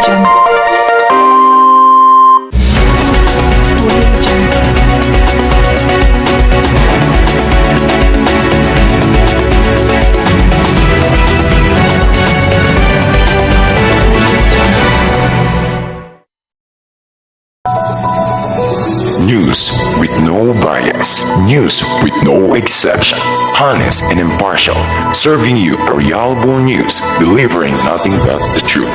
News with no bias. News with no exception. Honest and impartial. Serving you a reliable news, delivering nothing but the truth.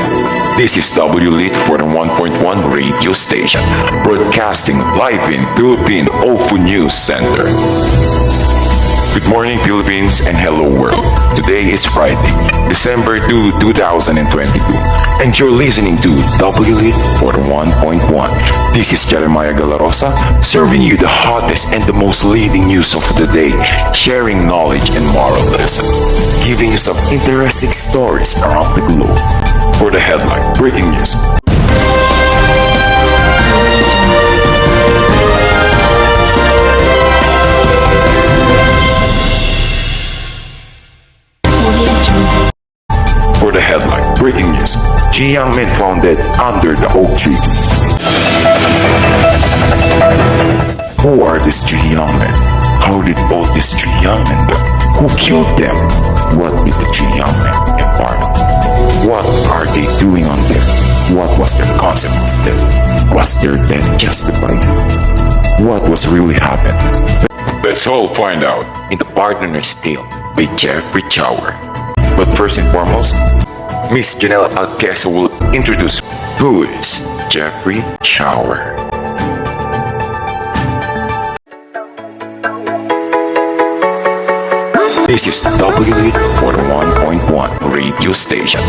This is WLIT 41.1 radio station, broadcasting live in Philippine Awful News Center. Good morning, Philippines, and hello, world. Today is Friday, December 2, 2022, and you're listening to WLIT 41.1. This is Jeremiah Galarosa, serving you the hottest and the most leading news of the day, sharing knowledge and moral lessons, giving you some interesting stories around the globe. For the headline, breaking news. For the headline, breaking news. Three young men founded under the oak tree. Who are these three young men? How did all these three young men die? Who killed them? What did the three young men impart? What are they doing on there? What was their concept of death? Was their death justified? What was really happened? Let's all find out in the Pardoner'S Tale by Geoffrey Chaucer. But first and foremost, Miss Janelle Alquesa will introduce who is Geoffrey Chaucer. This is WLIT 41.1 radio station.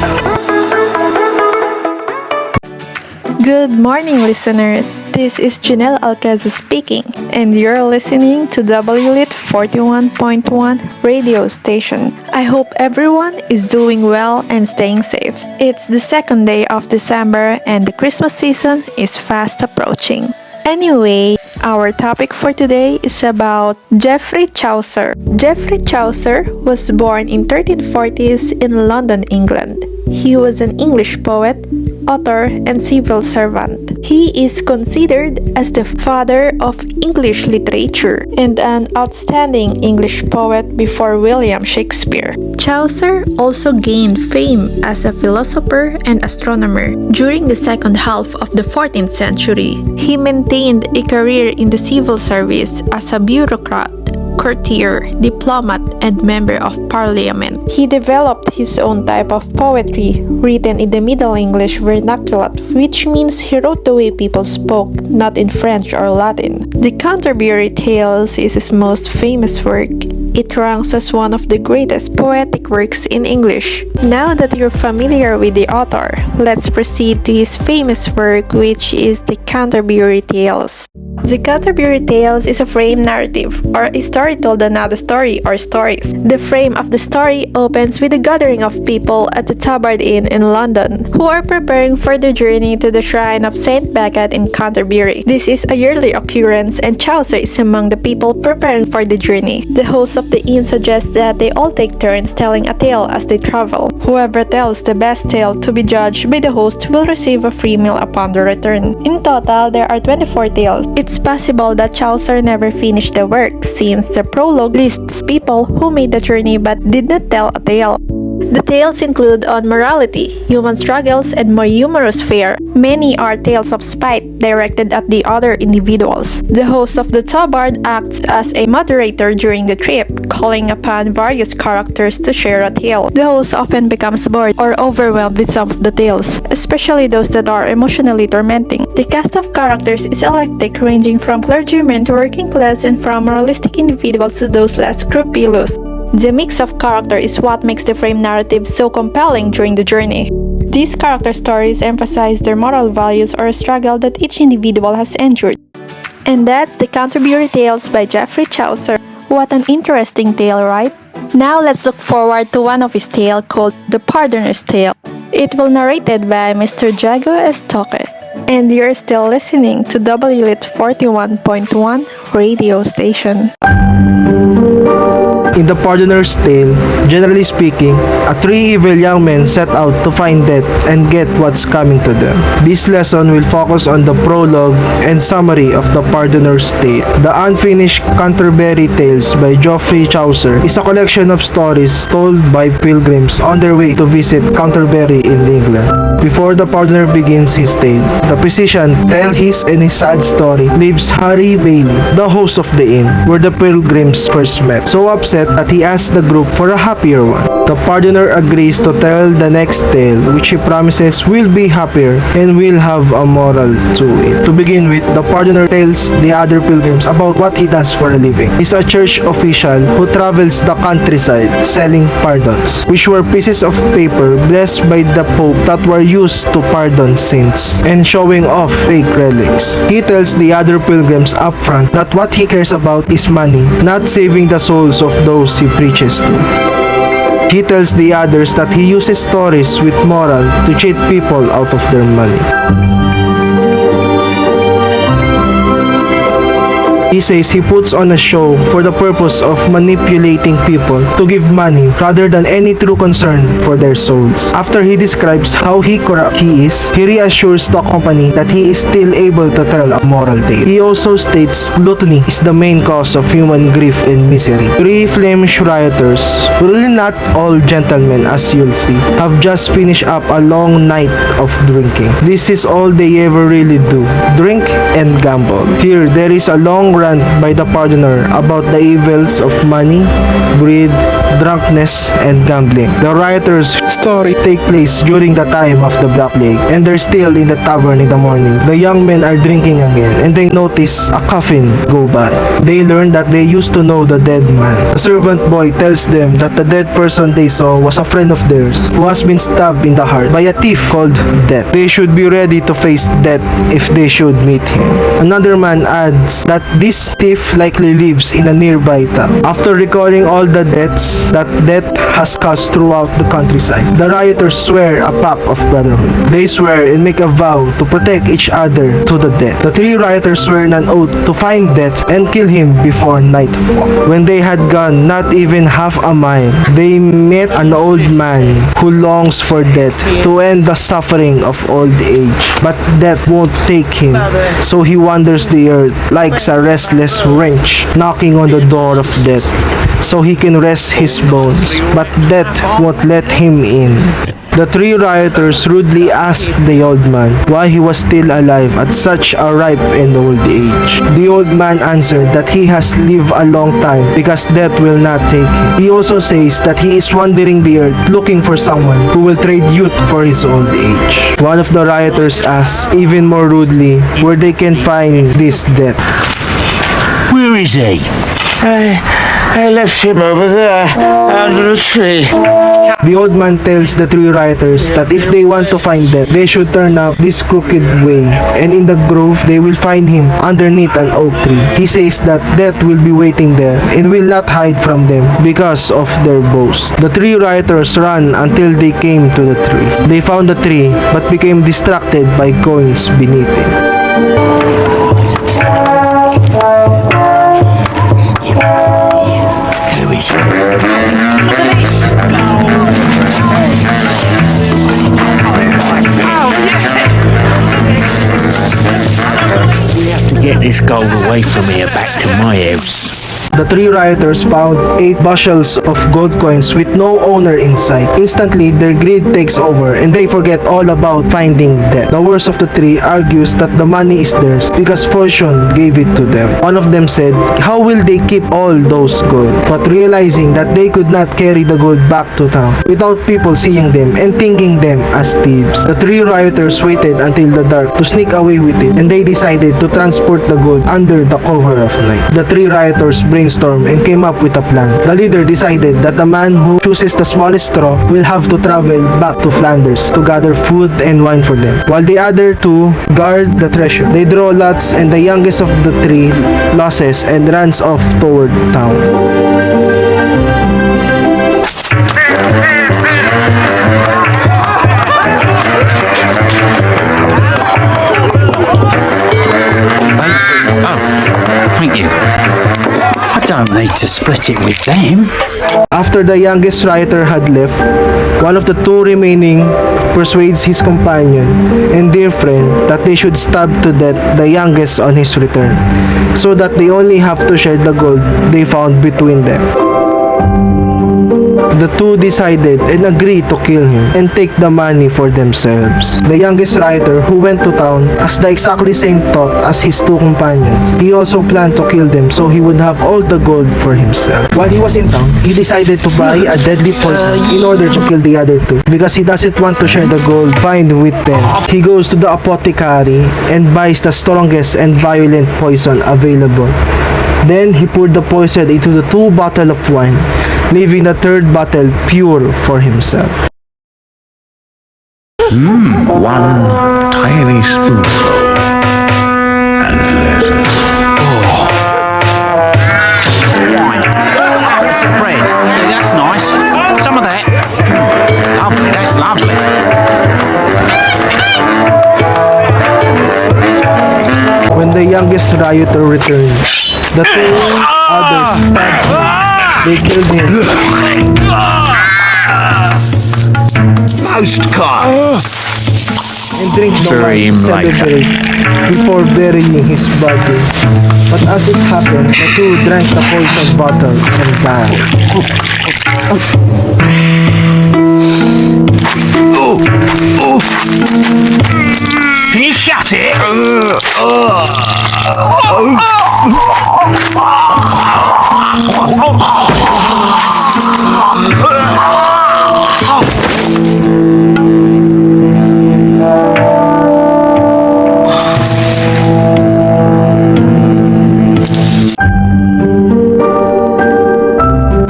Good morning, listeners. This is Janelle Alqueza speaking, and you're listening to WLIT 41.1 radio station. I hope everyone is doing well and staying safe. It's the second day of December, and the Christmas season is fast approaching. Anyway, our topic for today is about Geoffrey Chaucer. Geoffrey Chaucer was born in 1340s in London, England. He was an English poet, author, and civil servant. He is considered as the father of English literature and an outstanding English poet before William Shakespeare. Chaucer also gained fame as a philosopher and astronomer. During the second half of the 14th century, he maintained a career in the civil service as a bureaucrat, courtier, diplomat, and member of parliament. He developed his own type of poetry, written in the Middle English vernacular, which means he wrote the way people spoke, not in French or Latin. The Canterbury Tales is his most famous work. It ranks as one of the greatest poetic works in English. Now that you're familiar with the author, let's proceed to his famous work, which is the Canterbury Tales. The Canterbury Tales is a frame narrative, or a story told another story or stories. The frame of the story opens with a gathering of people at the Tabard Inn in London, who are preparing for the journey to the shrine of Saint Becket in Canterbury. This is a yearly occurrence, and Chaucer is among the people preparing for the journey. The host of the inn suggests that they all take turns telling a tale as they travel. Whoever tells the best tale to be judged by the host will receive a free meal upon their return. In total, there are 24 tales. It's possible that Chaucer never finished the work, since the prologue lists people who made the journey but did not tell a tale. The tales include on morality, human struggles, and more humorous fare. Many are tales of spite directed at the other individuals. The host of the tabard acts as a moderator during the trip, calling upon various characters to share a tale. The host often becomes bored or overwhelmed with some of the tales, especially those that are emotionally tormenting. The cast of characters is eclectic, ranging from clergymen to working class and from moralistic individuals to those less scrupulous. The mix of character is what makes the frame narrative so compelling during the journey. These character stories emphasize their moral values or a struggle that each individual has endured. And that's the Canterbury Tales by Geoffrey Chaucer. What an interesting tale, right? Now let's look forward to one of his tales called The Pardoner'S Tale. It will narrated by Mr. Jago S. Toque. And you're still listening to WLIT 41.1 radio station. In the Pardoner'S Tale, generally speaking, three evil young men set out to find death and get what's coming to them. This lesson will focus on the prologue and summary of the Pardoner's Tale. The unfinished Canterbury Tales by Geoffrey Chaucer is a collection of stories told by pilgrims on their way to visit Canterbury in England. Before the Pardoner begins his tale, the physician tells his and his sad story leaves Harry Bailey, the host of the inn, where the pilgrims first met, so upset that he asks the group for a happier one. The Pardoner agrees to tell the next tale, which he promises will be happier and will have a moral to it. To begin with, the Pardoner tells the other pilgrims about what he does for a living. He's a church official who travels the countryside selling pardons, which were pieces of paper blessed by the Pope that were used to pardon sins, and showing off fake relics. He tells the other pilgrims up front that what he cares about is money, not saving the souls of those he preaches to. He tells the others that he uses stories with moral to cheat people out of their money. He says he puts on a show for the purpose of manipulating people to give money rather than any true concern for their souls. After he describes how corrupt he is, he reassures the company that he is still able to tell a moral tale. He also states gluttony is the main cause of human grief and misery. Three Flemish rioters, really not all gentlemen as you'll see, have just finished up a long night of drinking. This is all they ever really do, drink and gamble. Here, there is a long rant by the Pardoner about the evils of money, greed, drunkenness, and gambling. The rioters' story take place during the time of the Black Plague, and they're still in the tavern in the morning. The young men are drinking again, and they notice a coffin go by. They learn that they used to know the dead man. The servant boy tells them that the dead person they saw was a friend of theirs who has been stabbed in the heart by a thief called Death. They should be ready to face death if they should meet him. Another man adds that this thief likely lives in a nearby town. After recalling all the deaths that Death has caused throughout the countryside, the rioters swear a pact of brotherhood. They swear and make a vow to protect each other to the death. The three rioters swear an oath to find Death and kill him before nightfall. When they had gone not even half a mile, they met an old man who longs for death to end the suffering of old age. But Death won't take him, so he wanders the earth like a restless wrench, knocking on the door of death so he can rest his bones, but Death won't let him in. The three rioters rudely asked the old man why he was still alive at such a ripe and old age. The old man answered that he has lived a long time because Death will not take him. He also says that he is wandering the earth looking for someone who will trade youth for his old age. One of the rioters asks even more rudely where they can find this Death. Where is he? I left him over there, under a tree. The old man tells the three rioters that if they want to find Death, they should turn up this crooked way, and in the grove they will find him underneath an oak tree. He says that Death will be waiting there and will not hide from them because of their boast. The three rioters ran until they came to the tree. They found the tree but became distracted by coins beneath it. We have to get this gold away from here back to my house. The three rioters found 8 bushels of gold coins with no owner inside. Instantly, their greed takes over and they forget all about finding Death. The worst of the three argues that the money is theirs because fortune gave it to them. One of them said, how will they keep all those gold? But realizing that they could not carry the gold back to town without people seeing them and thinking them as thieves, the three rioters waited until the dark to sneak away with it, and they decided to transport the gold under the cover of night. The three rioters brainstormed and came up with a plan. The leader decided that the man who chooses the smallest straw will have to travel back to Flanders to gather food and wine for them, while the other two guard the treasure. They draw lots and the youngest of the three loses and runs off toward town. Thank you. I don't need to split it with them. After the youngest rider had left, One of the two remaining persuades his companion and dear friend that they should stab to death the youngest on his return, so that they only have to share the gold they found between them. The two decided and agreed to kill him and take the money for themselves. The youngest rioter, who went to town, has the exactly same thought as his two companions. He also planned to kill them so he would have all the gold for himself. While he was in town, he decided to buy a deadly poison in order to kill the other two, because he doesn't want to share the gold found with them. He goes to the apothecary and buys the strongest and violent poison available. Then he poured the poison into the 2 bottles of wine, leaving the 3rd bottle pure for himself. One tiny spoonful and left. Oh, some bread. Yeah, that's nice. Some of that. Lovely, that's lovely. When the youngest rioter returned, the 2 others stabbed him. They killed him. Most kind. And drink the wine to Dream later. celebrate before burying his body. But as it happened, the 2 drank the poison bottle and died. Can you shut it?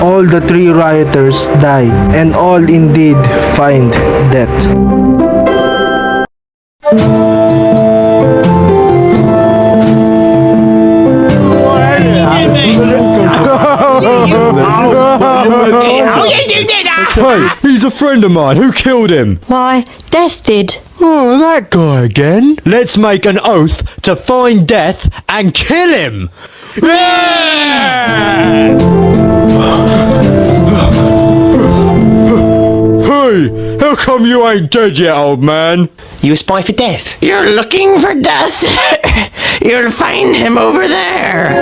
All the 3 rioters died, and all indeed find death. Oh, yes, you did that! Hey, he's a friend of mine. Who killed him? Why, Death did. Oh, that guy again. Let's make an oath to find Death and kill him. Yeah! Hey, how come you ain't dead yet, old man? You a spy for Death? You're looking for Death? You'll find him over there.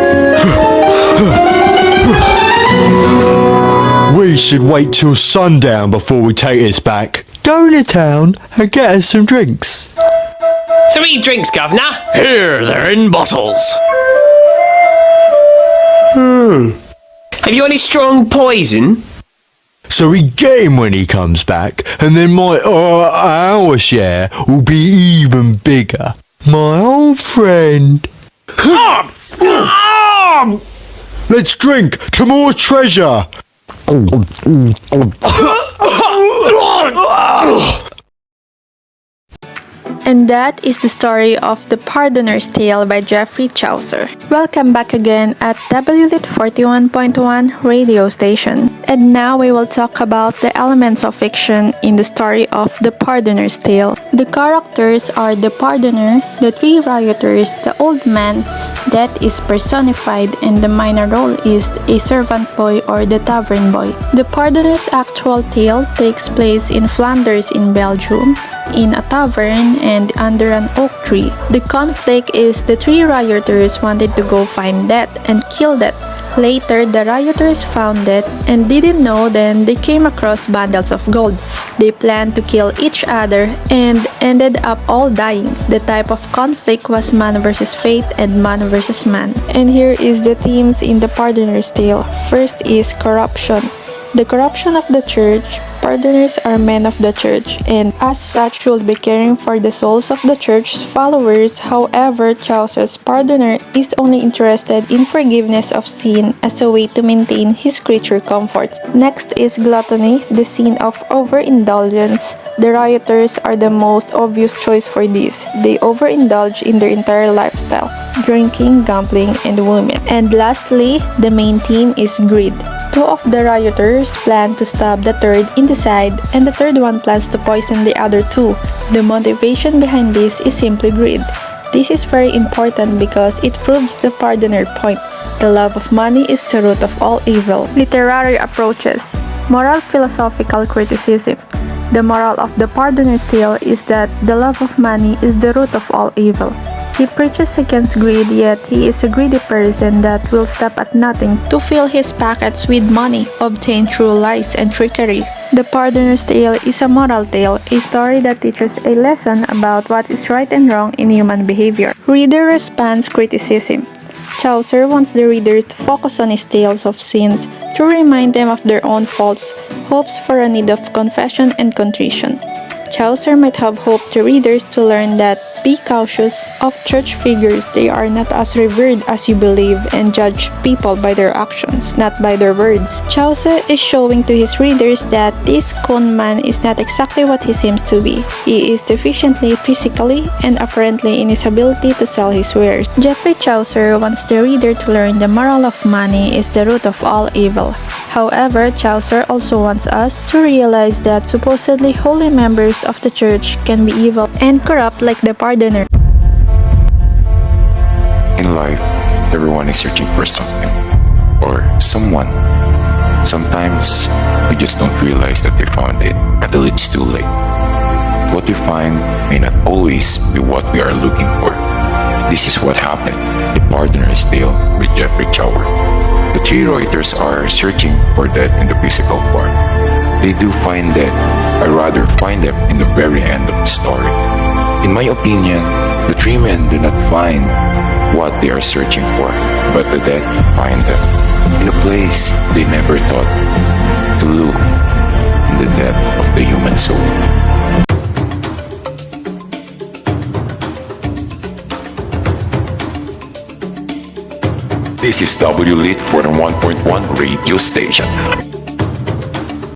We should wait till sundown before we take this back. Go to town and get us some drinks. Some of these drinks, Governor. Here, they're in bottles. Have you got any strong poison? So we get him when he comes back, and then our share will be even bigger. My old friend. Let's drink to more treasure. And that is the story of The Pardoner's Tale by Geoffrey Chaucer. Welcome back again at WLIT 41.1 radio station. And now we will talk about the elements of fiction in the story of The Pardoner's Tale. The characters are the pardoner, the 3 rioters, the old man, Death is personified, and the minor role is a servant boy or the tavern boy. The Pardoner's actual tale takes place in Flanders in Belgium, in a tavern and under an oak tree. The conflict is the 3 rioters wanted to go find Death and kill Death. Later, the rioters found Death and didn't know, then they came across bundles of gold. They planned to kill each other and ended up all dying. The type of conflict was man versus fate and man versus man. And here is the themes in The Pardoner's Tale. First is corruption. The corruption of the church. Pardoners are men of the church, and as such should be caring for the souls of the church's followers. However, Chaucer's pardoner is only interested in forgiveness of sin as a way to maintain his creature comforts. Next is gluttony, the sin of overindulgence. The rioters are the most obvious choice for this. They overindulge in their entire lifestyle, drinking, gambling, and women. And lastly, the main theme is greed. 2 of the rioters plan to stab the 3rd in the side, and the 3rd one plans to poison the other 2. The motivation behind this is simply greed. This is very important because it proves the pardoner point. The love of money is the root of all evil. Literary approaches. Moral philosophical criticism. The moral of the Pardoner's tale is that the love of money is the root of all evil. He preaches against greed, yet he is a greedy person that will stop at nothing to fill his pockets with money obtained through lies and trickery. The Pardoner's Tale is a moral tale, a story that teaches a lesson about what is right and wrong in human behavior. Reader responds criticism. Chaucer wants the reader to focus on his tales of sins to remind them of their own faults, hopes for a need of confession and contrition. Chaucer might have hoped the readers to learn that be cautious of church figures. They are not as revered as you believe and judge people by their actions, not by their words. Chaucer is showing to his readers that this conman is not exactly what he seems to be. He is deficiently physically and apparently in his ability to sell his wares. Geoffrey Chaucer wants the reader to learn the moral of money is the root of all evil. However, Chaucer also wants us to realize that supposedly holy members of the church can be evil and corrupt like the pardoner. In life, everyone is searching for something or someone. Sometimes we just don't realize that we found it until it's too late. What we find may not always be what we are looking for. This is what happened in The Pardoner's Tale with Geoffrey Chaucer. The three writers are searching for death in the physical form. They do find death, or rather find them in the very end of the story. In my opinion, the three men do not find what they are searching for, but the death find them in a place they never thought to look, in the depth of the human soul. This is WLIT 41.1 radio station.